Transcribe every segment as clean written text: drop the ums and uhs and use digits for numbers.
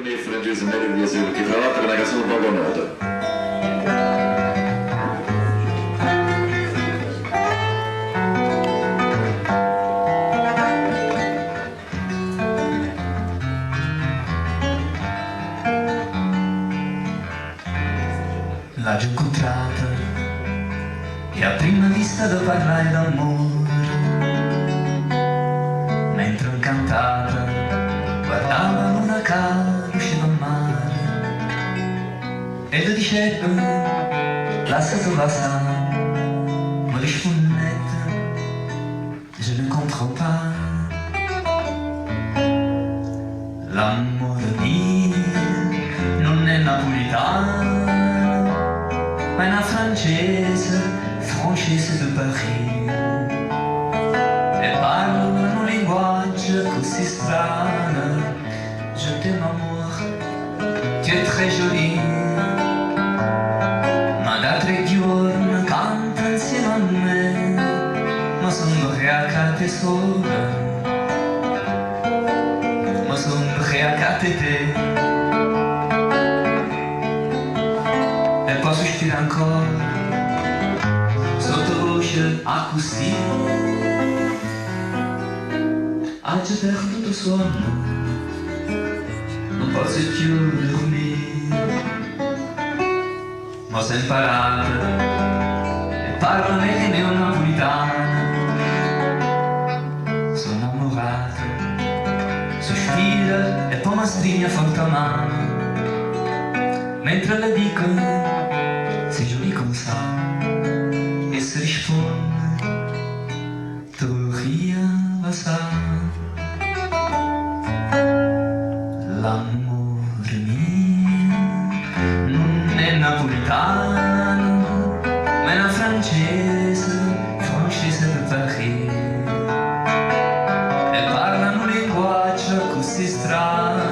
con il francese Mary di Asilo, che tra l'altro è una canzone poco nota. L'ho incontrata e a prima vista da parlare d'amore, mentre incantata guardava una cara usciva a mare e le diceva lasciate passare, ma le chevonnette je ne comprends pas. L'amore mio non è napolitano, ma è una francese de Paris, e parla un linguaggio così strano. Je t'aime amour, tu es très jolie, ma da 3 giorni canta insieme a me, ma sono ubriacate sola, ma sono ubriacate te. E poi sospira ancora sottovoce a così, ha già perduto sonno, non posso più dormire, ma sei imparata e parla meglio napolitana. Sono innamorata, sospira e poi mi stringe forte a mano, mentre le dico sei giù come sa, e se risponde tu rien va sa. L'amore mio non è napolitano, ma è una francese de Paris, e parlano un linguaggio così strano.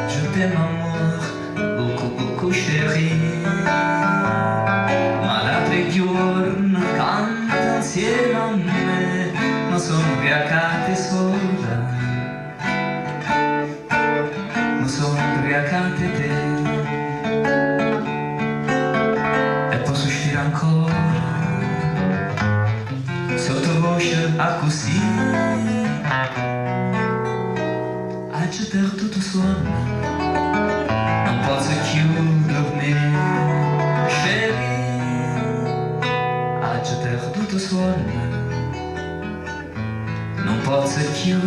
Je t'aime amour, beaucoup beaucoup chérie, ma da 3 giorni canta insieme a me, ma sono ubriacate sola, ma sono ubriacate te. E poi sospira ancora sottovoce a così, ha già perduto sonno, non posso più dormire, chérie, ha già perduto sonno, non posso più